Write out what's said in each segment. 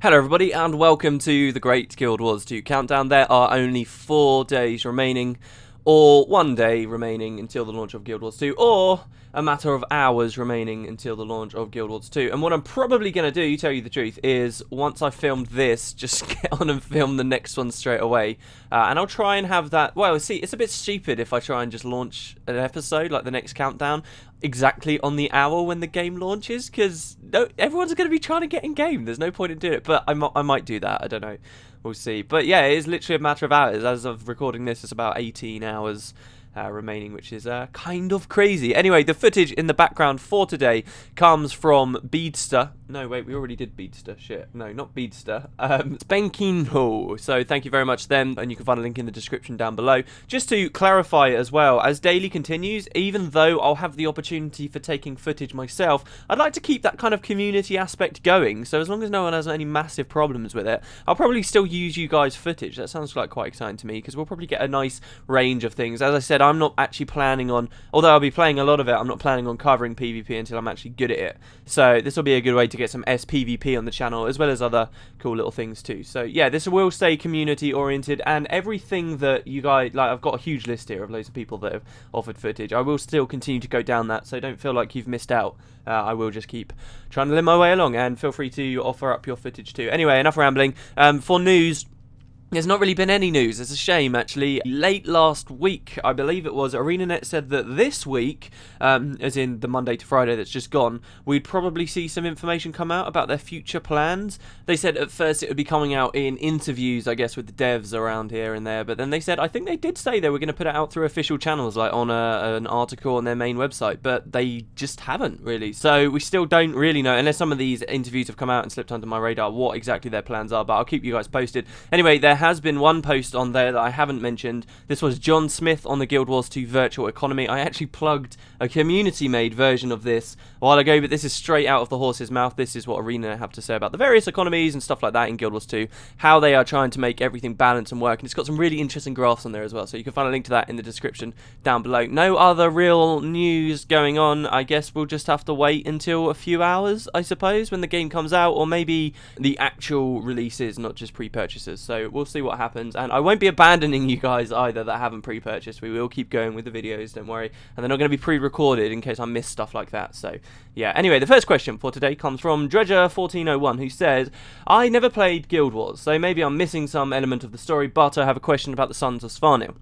Hello everybody and welcome to the Great Guild Wars 2 Countdown. There are only 4 days remaining, or 1 day remaining until the launch of Guild Wars 2, or a matter of hours remaining until the launch of Guild Wars 2. And what I'm probably going to do, tell you the truth, is once I've filmed this, just get on and film the next one straight away. And I'll try and have that, well, see, it's a bit stupid if I try and just launch an episode, like the next countdown, exactly on the hour when the game launches, because no, everyone's going to be trying to get in game. There's no point in doing it, but I might do that. I don't know. We'll see. But yeah, it is literally a matter of hours. As of recording this, it's about 18 hours remaining, which is kind of crazy. Anyway, the footage in the background for today comes from Beadster. No, wait, we already did Beadster. Shit. No, not Beadster. Spankinho. So thank you very much then, and you can find a link in the description down below. Just to clarify as well, as daily continues, even though I'll have the opportunity for taking footage myself, I'd like to keep that kind of community aspect going. So as long as no one has any massive problems with it, I'll probably still use you guys' footage. That sounds like quite exciting to me, because we'll probably get a nice range of things. As I said, I'm not actually planning on, although I'll be playing a lot of it, I'm not planning on covering PvP until I'm actually good at it. So this will be a good way to get some SPVP on the channel, as well as other cool little things too. So yeah, this will stay community oriented, and everything that you guys, like, I've got a huge list here of loads of people that have offered footage. I will still continue to go down that, so don't feel like you've missed out. I will just keep trying to limb my way along, and feel free to offer up your footage too. Anyway, enough rambling. For news, there's not really been any news. It's a shame, actually. Late last week, I believe it was, ArenaNet said that this week, as in the Monday to Friday that's just gone, we'd probably see some information come out about their future plans. They said at first it would be coming out in interviews, I guess, with the devs around here and there, but then they said, I think they did say they were going to put it out through official channels, like on an article on their main website, but they just haven't, really. So we still don't really know, unless some of these interviews have come out and slipped under my radar, what exactly their plans are, but I'll keep you guys posted. Anyway, there has been one post on there that I haven't mentioned. This was John Smith on the Guild Wars 2 Virtual Economy. I actually plugged a community-made version of this a while ago, but this is straight out of the horse's mouth. This is what ArenaNet have to say about the various economies and stuff like that in Guild Wars 2, how they are trying to make everything balance and work, and it's got some really interesting graphs on there as well, so you can find a link to that in the description down below. No other real news going on. I guess we'll just have to wait until a few hours, I suppose, when the game comes out, or maybe the actual releases, not just pre-purchases. So we'll see what happens. And I won't be abandoning you guys either that haven't pre-purchased. We will keep going with the videos, don't worry. And they're not going to be pre-recorded in case I miss stuff like that. So yeah, anyway, the first question for today comes from Dredger1401, who says, I never played Guild Wars, so maybe I'm missing some element of the story, but I have a question about the Sons of Svanir.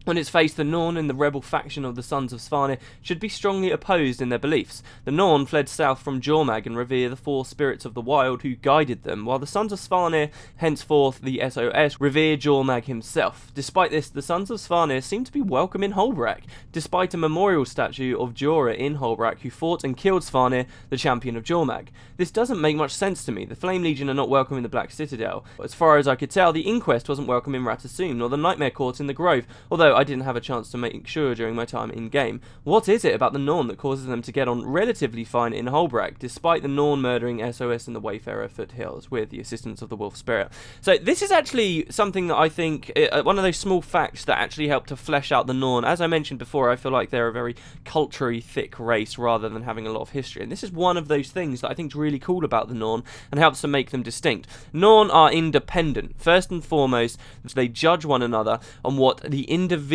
On its face, the Norn and the rebel faction of the Sons of Svanir should be strongly opposed in their beliefs. The Norn fled south from Jormag and revere the four spirits of the wild who guided them, while the Sons of Svanir, henceforth the SOS, revere Jormag himself. Despite this, the Sons of Svanir seem to be welcome in Holbrak, despite a memorial statue of Jorah in Holbrak who fought and killed Svanir, the champion of Jormag. This doesn't make much sense to me. The Flame Legion are not welcome in the Black Citadel. As far as I could tell, the Inquest wasn't welcome in Ratasum, nor the Nightmare Court in the Grove, although I didn't have a chance to make sure during my time in-game. What is it about the Norn that causes them to get on relatively fine in Holbrak, despite the Norn murdering SOS in the Wayfarer foothills with the assistance of the Wolf Spirit? So this is actually something that I think, one of those small facts that actually help to flesh out the Norn. As I mentioned before, I feel like they're a very culturally thick race rather than having a lot of history, and this is one of those things that I think is really cool about the Norn and helps to make them distinct. Norn are independent. First and foremost, they judge one another on what the individual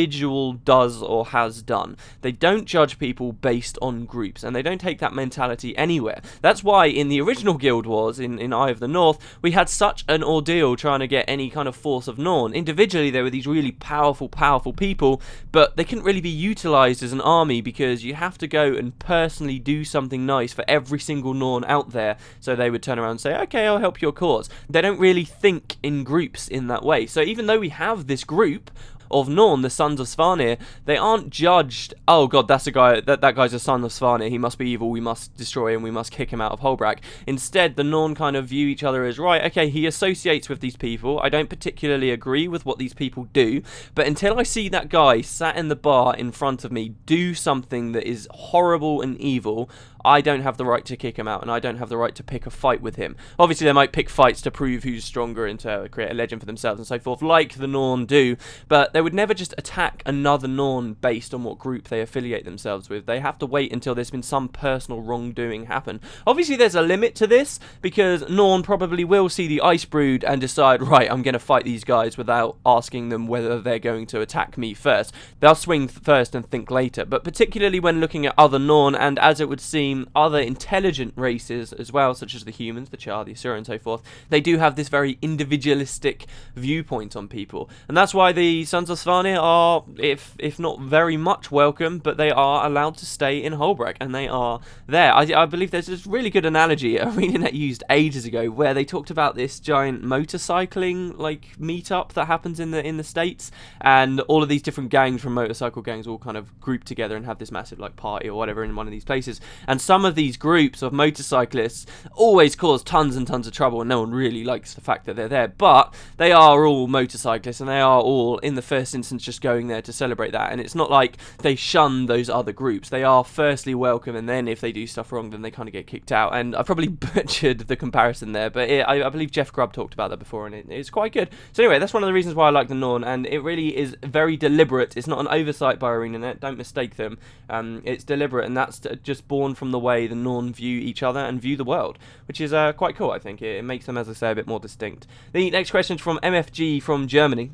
does or has done. They don't judge people based on groups, and they don't take that mentality anywhere. That's why in the original Guild Wars, in Eye of the North, we had such an ordeal trying to get any kind of force of Norn. Individually, they were these really powerful people, but they couldn't really be utilized as an army because you have to go and personally do something nice for every single Norn out there, so they would turn around and say, okay, I'll help your cause. They don't really think in groups in that way. So even though we have this group of Norn, the Sons of Svanir, they aren't judged, oh god, that's a guy, that guy's a Son of Svanir, he must be evil, we must destroy him, we must kick him out of Holbrak. Instead, the Norn kind of view each other as, right, okay, he associates with these people, I don't particularly agree with what these people do, but until I see that guy sat in the bar in front of me do something that is horrible and evil, I don't have the right to kick him out, and I don't have the right to pick a fight with him. Obviously, they might pick fights to prove who's stronger and to create a legend for themselves and so forth, like the Norn do, but they would never just attack another Norn based on what group they affiliate themselves with. They have to wait until there's been some personal wrongdoing happen. Obviously, there's a limit to this, because Norn probably will see the Ice Brood and decide, right, I'm going to fight these guys without asking them whether they're going to attack me first. They'll swing first and think later, but particularly when looking at other Norn, and as it would seem, other intelligent races as well, such as the humans, the Char, the Asura, and so forth, they do have this very individualistic viewpoint on people. And that's why the Sons of Svanir are, if not very much welcome, but they are allowed to stay in Holbrook, and they are there. I believe there's this really good analogy ArenaNet used ages ago, where they talked about this giant motorcycling meetup that happens in the States, and all of these different gangs from motorcycle gangs all kind of group together and have this massive party or whatever in one of these places. And some of these groups of motorcyclists always cause tons and tons of trouble, and no one really likes the fact that they're there, but they are all motorcyclists, and they are all in the first instance just going there to celebrate that. And it's not like they shun those other groups. They are firstly welcome, and then if they do stuff wrong, then they kind of get kicked out. And I probably butchered the comparison there, but I believe Jeff Grubb talked about that before, and it's quite good. So anyway, that's one of the reasons why I like the Norn, and it really is very deliberate. It's not an oversight by ArenaNet, don't mistake them. It's deliberate, and that's just born from the way the Norn view each other and view the world, which is quite cool, I think. It makes them, as I say, a bit more distinct. The next question is from MFG from Germany,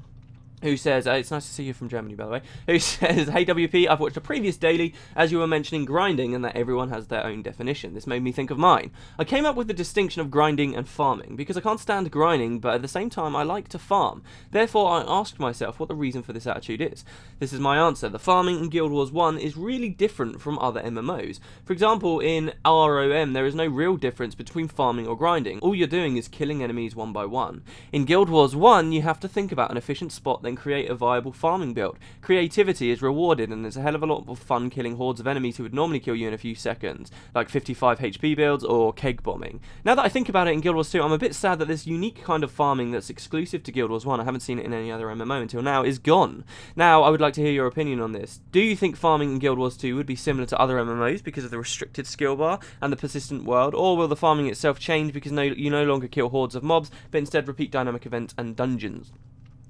who says, it's nice to see you from Germany, by the way, who says, hey WP, I've watched a previous daily as you were mentioning grinding and that everyone has their own definition. This made me think of mine. I came up with the distinction of grinding and farming, because I can't stand grinding, but at the same time I like to farm. Therefore, I asked myself what the reason for this attitude is. This is my answer. The farming in Guild Wars 1 is really different from other MMOs. For example, in ROM, there is no real difference between farming or grinding. All you're doing is killing enemies one by one. In Guild Wars 1, you have to think about an efficient spot, then create a viable farming build. Creativity is rewarded, and there's a hell of a lot of fun killing hordes of enemies who would normally kill you in a few seconds, like 55 HP builds or keg bombing. Now that I think about it in Guild Wars 2, I'm a bit sad that this unique kind of farming that's exclusive to Guild Wars 1, I haven't seen it in any other MMO until now, is gone. Now, I would like to hear your opinion on this. Do you think farming in Guild Wars 2 would be similar to other MMOs because of the restricted skill bar and the persistent world, or will the farming itself change because you no longer kill hordes of mobs, but instead repeat dynamic events and dungeons?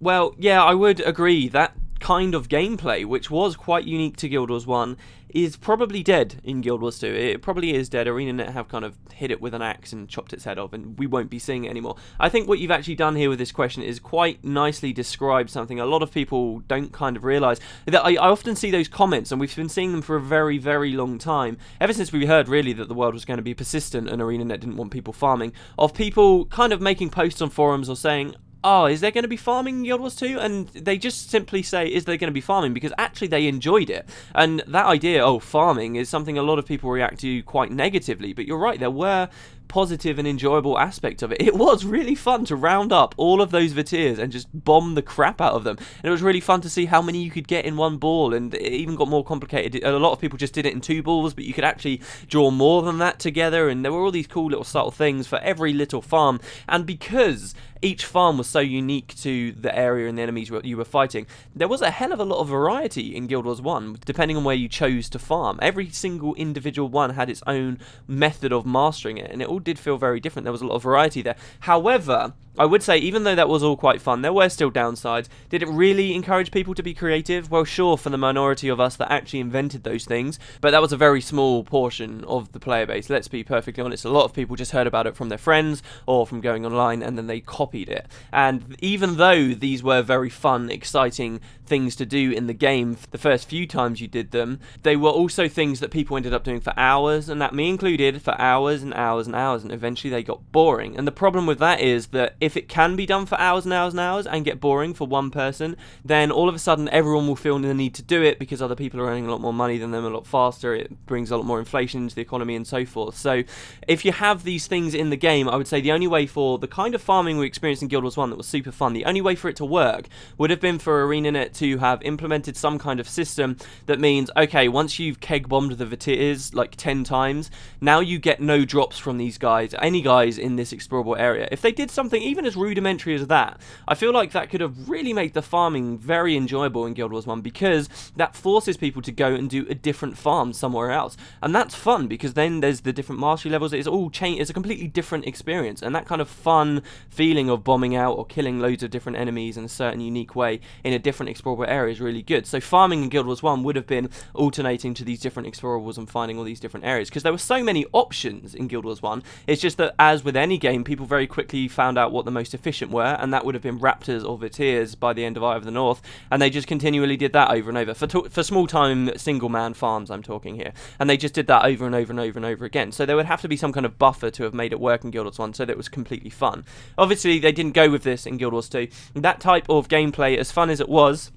Well, yeah, I would agree that kind of gameplay, which was quite unique to Guild Wars 1, is probably dead in Guild Wars 2. It probably is dead. ArenaNet have kind of hit it with an axe and chopped its head off, and we won't be seeing it anymore. I think what you've actually done here with this question is quite nicely describe something a lot of people don't kind of realise. That I often see those comments, and we've been seeing them for a very, very long time, ever since we heard really that the world was going to be persistent and ArenaNet didn't want people farming, of people kind of making posts on forums or saying, oh, is there going to be farming in Guild Wars 2? And they just simply say, is there going to be farming? Because actually they enjoyed it. And that idea, oh, farming, is something a lot of people react to quite negatively. But you're right, there were positive and enjoyable aspect of it. It was really fun to round up all of those Vatirs and just bomb the crap out of them. And it was really fun to see how many you could get in one ball, and it even got more complicated. A lot of people just did it in 2 balls, but you could actually draw more than that together, and there were all these cool little subtle things for every little farm. And because each farm was so unique to the area and the enemies you were fighting, there was a hell of a lot of variety in Guild Wars 1, depending on where you chose to farm. Every single individual one had its own method of mastering it, and it all did feel very different. There was a lot of variety there. However, I would say, even though that was all quite fun, there were still downsides. Did it really encourage people to be creative? Well, sure, for the minority of us that actually invented those things, but that was a very small portion of the player base. Let's be perfectly honest. A lot of people just heard about it from their friends or from going online, and then they copied it. And even though these were very fun, exciting things to do in the game the first few times you did them, they were also things that people ended up doing for hours, and that me included, for hours and hours and hours, and eventually they got boring. And the problem with that is that if it can be done for hours and hours and hours and get boring for one person, then all of a sudden everyone will feel the need to do it because other people are earning a lot more money than them a lot faster. It brings a lot more inflation into the economy and so forth. So if you have these things in the game, I would say the only way for the kind of farming we experienced in Guild Wars 1 that was super fun, the only way for it to work would have been for ArenaNet to have implemented some kind of system that means, okay, once you've keg bombed the Vatirs like 10 times, now you get no drops from these guys, any guys in this explorable area. If they did something, even even as rudimentary as that, I feel like that could have really made the farming very enjoyable in Guild Wars 1, because that forces people to go and do a different farm somewhere else. And that's fun, because then there's the different mastery levels. It's all it's a completely different experience, and that kind of fun feeling of bombing out or killing loads of different enemies in a certain unique way in a different explorable area is really good. So farming in Guild Wars 1 would have been alternating to these different explorables and finding all these different areas, because there were so many options in Guild Wars 1. It's just that, as with any game, people very quickly found out what the most efficient were, and that would have been Raptors or Viziers by the end of Eye of the North, and they just continually did that over and over for small-time single-man farms, I'm talking here, and they just did that over and over and over and over again. So there would have to be some kind of buffer to have made it work in Guild Wars 1 so that it was completely fun. Obviously, they didn't go with this in Guild Wars 2. That type of gameplay, as fun as it was,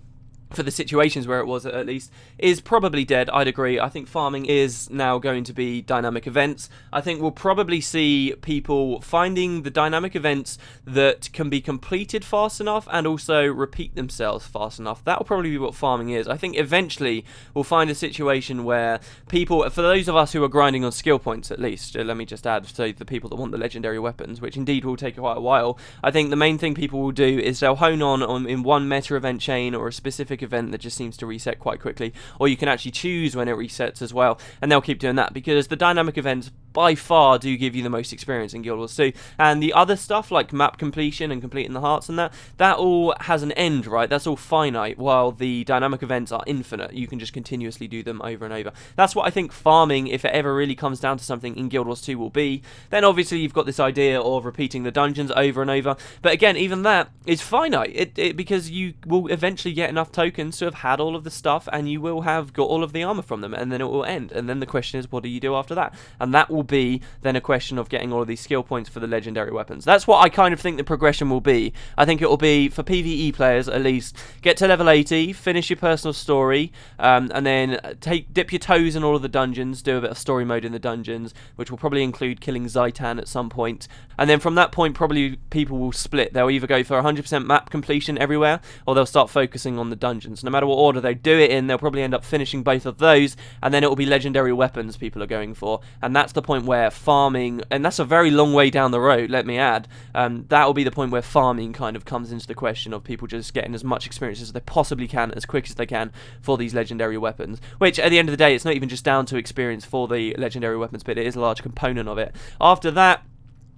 for the situations where it was at least, is probably dead. I'd agree. I think farming is now going to be dynamic events. I think we'll probably see people finding the dynamic events that can be completed fast enough and also repeat themselves fast enough. That'll probably be what farming is. I think eventually we'll find a situation where people, for those of us who are grinding on skill points at least, let me just add, so the people that want the legendary weapons, which indeed will take quite a while, I think the main thing people will do is they'll hone on in one meta event chain or a specific event that just seems to reset quite quickly, or you can actually choose when it resets as well, and they'll keep doing that, because the dynamic events by far do give you the most experience in Guild Wars 2, and the other stuff like map completion and completing the hearts and that all has an end, right? That's all finite, while the dynamic events are infinite. You can just continuously do them over and over. That's what I think farming, if it ever really comes down to something in Guild Wars 2, will be. Then obviously you've got this idea of repeating the dungeons over and over, but again, even that is finite, because you will eventually get enough tokens to have had all of the stuff, and you will have got all of the armor from them, and then it will end, and then the question is, what do you do after that? And that will be then a question of getting all of these skill points for the legendary weapons. That's what I kind of think the progression will be. I think it will be, for PvE players at least, get to level 80, finish your personal story, and then dip your toes in all of the dungeons, do a bit of story mode in the dungeons, which will probably include killing Zaitan at some point, and then from that point probably people will split. They'll either go for 100% map completion everywhere, or they'll start focusing on the dungeons. No matter what order they do it in, they'll probably end up finishing both of those, and then it will be legendary weapons people are going for, and that's the point where farming, and that's a very long way down the road, let me add, that will be the point where farming kind of comes into the question of people just getting as much experience as they possibly can, as quick as they can, for these legendary weapons, which at the end of the day, it's not even just down to experience for the legendary weapons, but it is a large component of it. After that,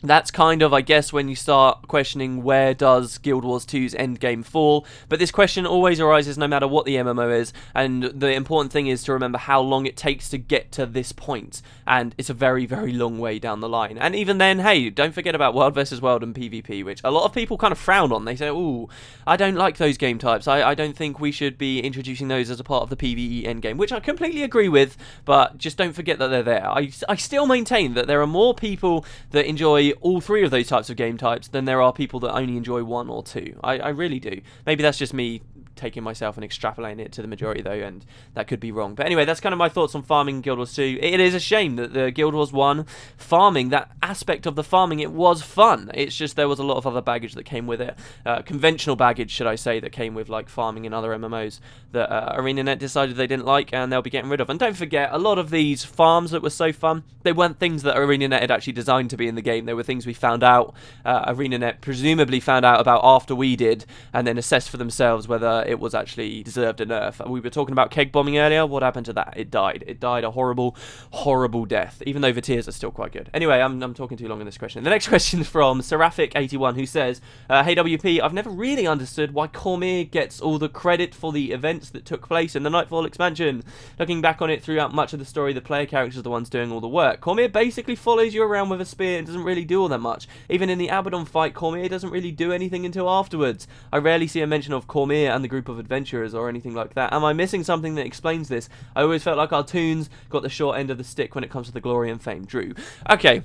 that's kind of, I guess, when you start questioning where does Guild Wars 2's endgame fall. But this question always arises no matter what the MMO is, and the important thing is to remember how long it takes to get to this point, and it's a very, very long way down the line. And even then, hey, don't forget about World vs. World and PvP, which a lot of people kind of frown on. They say, ooh, I don't like those game types. I don't think we should be introducing those as a part of the PvE endgame, which I completely agree with, but just don't forget that they're there. I still maintain that there are more people that enjoy all three of those types of game types than there are people that only enjoy one or two. I really do. Maybe that's just me taking myself and extrapolating it to the majority though, and that could be wrong. But anyway, that's kind of my thoughts on farming in Guild Wars 2. It is a shame that the Guild Wars 1 farming, that aspect of the farming, it was fun. It's just there was a lot of other baggage that came with it. Conventional baggage, should I say, that came with like farming in other MMOs that ArenaNet decided they didn't like, and they'll be getting rid of. And don't forget, a lot of these farms that were so fun, they weren't things that ArenaNet had actually designed to be in the game. They were things we found out, ArenaNet presumably found out about after we did, and then assessed for themselves whether it was actually deserved a nerf. We were talking about keg bombing earlier. What happened to that? It died. It died a horrible, horrible death, even though the tiers are still quite good. Anyway, I'm talking too long in this question. The next question is from Seraphic81, who says, hey WP, I've never really understood why Cormier gets all the credit for the events that took place in the Nightfall expansion. Looking back on it, throughout much of the story, the player characters are the ones doing all the work. Cormier basically follows you around with a spear and doesn't really do all that much. Even in the Abaddon fight, Cormier doesn't really do anything until afterwards. I rarely see a mention of Cormier and the group of adventurers or anything like that. Am I missing something that explains this? I always felt like our toons got the short end of the stick when it comes to the glory and fame. Drew. Okay.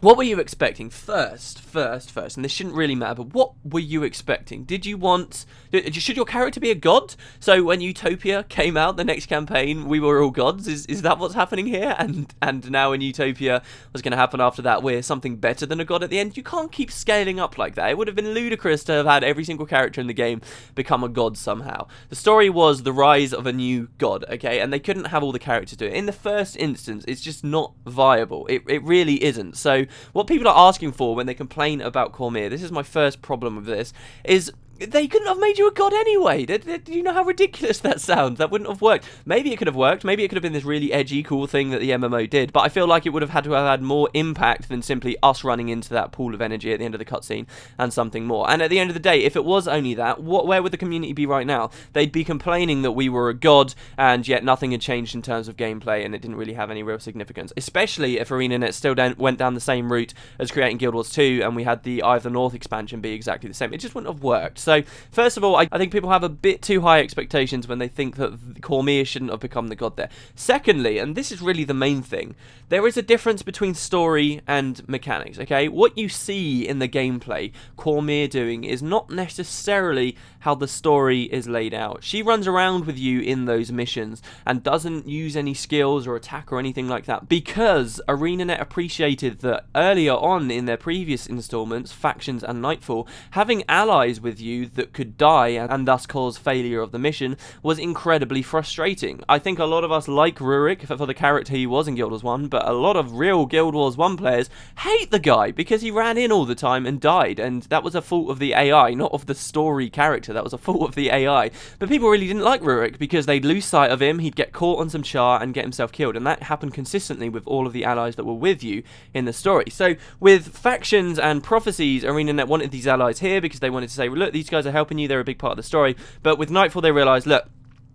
What were you expecting? First, and this shouldn't really matter, but what were you expecting? Did you want... Should your character be a god? So when Utopia came out, the next campaign, we were all gods? Is that what's happening here? And now in Utopia, what's going to happen after that? We're something better than a god at the end? You can't keep scaling up like that. It would have been ludicrous to have had every single character in the game become a god somehow. The story was the rise of a new god, okay? And they couldn't have all the characters do it. In the first instance, it's just not viable. It really isn't. So So what people are asking for when they complain about Cormier, this is my first problem with this, is they couldn't have made you a god anyway. Do you know how ridiculous that sounds? That wouldn't have worked. Maybe it could have worked. Maybe it could have been this really edgy, cool thing that the MMO did. But I feel like it would have had to have had more impact than simply us running into that pool of energy at the end of the cutscene and something more. And at the end of the day, if it was only that, where would the community be right now? They'd be complaining that we were a god, and yet nothing had changed in terms of gameplay, and it didn't really have any real significance. Especially if ArenaNet still went down the same route as creating Guild Wars 2, and we had the Eye of the North expansion be exactly the same. It just wouldn't have worked. So, first of all, I think people have a bit too high expectations when they think that Cormier shouldn't have become the god there. Secondly, and this is really the main thing, there is a difference between story and mechanics, okay? What you see in the gameplay Cormier doing is not necessarily how the story is laid out. She runs around with you in those missions and doesn't use any skills or attack or anything like that, because ArenaNet appreciated that earlier on in their previous installments, Factions and Nightfall, having allies with you that could die and thus cause failure of the mission was incredibly frustrating. I think a lot of us like Rurik for the character he was in Guild Wars 1, but a lot of real Guild Wars 1 players hate the guy because he ran in all the time and died, and that was a fault of the AI, not of the story character. That was a fault of the AI. But people really didn't like Rurik because they'd lose sight of him, he'd get caught on some char and get himself killed, and that happened consistently with all of the allies that were with you in the story. So with Factions and Prophecies, ArenaNet wanted these allies here because they wanted to say, well, look, these guys are helping you, they're a big part of the story. But with Nightfall they realised, look,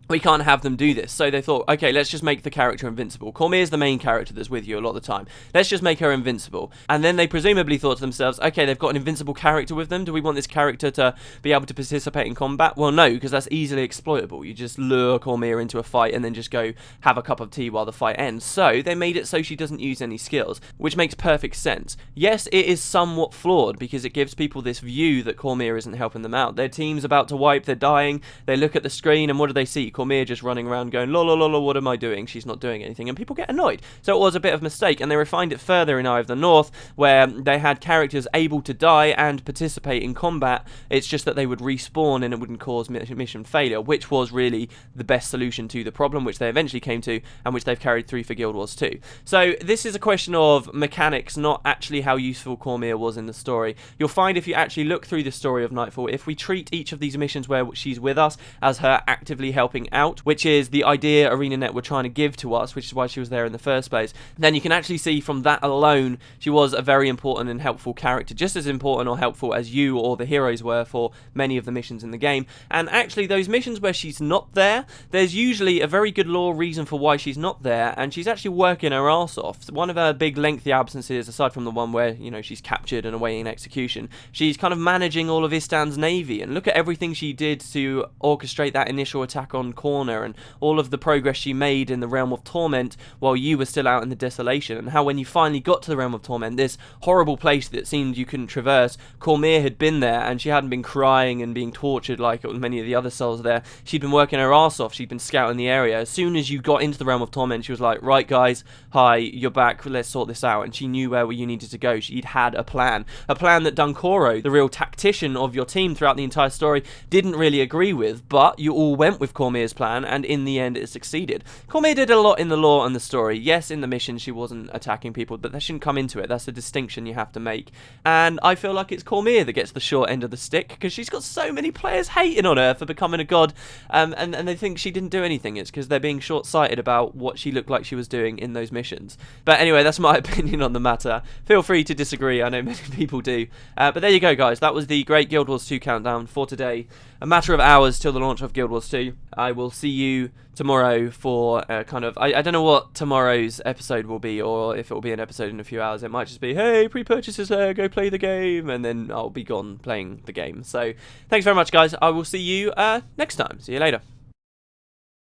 we can't have them do this. So they thought, okay, let's just make the character invincible. Cormier's the main character that's with you a lot of the time. Let's just make her invincible. And then they presumably thought to themselves, okay, they've got an invincible character with them. Do we want this character to be able to participate in combat? Well, no, because that's easily exploitable. You just lure Cormier into a fight and then just go have a cup of tea while the fight ends. So they made it so she doesn't use any skills, which makes perfect sense. Yes, it is somewhat flawed because it gives people this view that Cormier isn't helping them out. Their team's about to wipe, they're dying, they look at the screen, and what do they see? Cormier just running around going, la la la la, what am I doing? She's not doing anything, and people get annoyed. So it was a bit of a mistake, and they refined it further in Eye of the North, where they had characters able to die and participate in combat. It's just that they would respawn and it wouldn't cause mission failure, which was really the best solution to the problem, which they eventually came to, and which they've carried through for Guild Wars 2. So this is a question of mechanics, not actually how useful Cormier was in the story. You'll find if you actually look through the story of Nightfall, if we treat each of these missions where she's with us as her actively helping out, which is the idea ArenaNet were trying to give to us, which is why she was there in the first place, then you can actually see from that alone she was a very important and helpful character, just as important or helpful as you or the heroes were for many of the missions in the game. And actually those missions where she's not there, there's usually a very good lore reason for why she's not there, and she's actually working her arse off. One of her big lengthy absences, aside from the one where, you know, she's captured and awaiting execution, she's kind of managing all of Istan's navy, and look at everything she did to orchestrate that initial attack on Corner, and all of the progress she made in the Realm of Torment while you were still out in the Desolation, and how when you finally got to the Realm of Torment, this horrible place that seemed you couldn't traverse, Cormier had been there, and she hadn't been crying and being tortured like many of the other souls there. She'd been working her arse off, she'd been scouting the area. As soon as you got into the Realm of Torment, she was like, right guys, hi, you're back, let's sort this out, and she knew where you needed to go. She'd had a plan that Dunkoro, the real tactician of your team throughout the entire story, didn't really agree with, but you all went with Cormier's plan, and in the end it succeeded. Cormier did a lot in the lore and the story. Yes, in the mission she wasn't attacking people, but that shouldn't come into it. That's a distinction you have to make. And I feel like it's Cormier that gets the short end of the stick, because she's got so many players hating on her for becoming a god, and they think she didn't do anything. It's because they're being short-sighted about what she looked like she was doing in those missions. But anyway, that's my opinion on the matter. Feel free to disagree, I know many people do. But there you go, guys. That was the Great Guild Wars 2 countdown for today. A matter of hours till the launch of Guild Wars 2. I will see you tomorrow for kind of... I don't know what tomorrow's episode will be, or if it will be an episode in a few hours. It might just be, hey, pre-purchases there, go play the game, and then I'll be gone playing the game. So, thanks very much, guys. I will see you next time. See you later.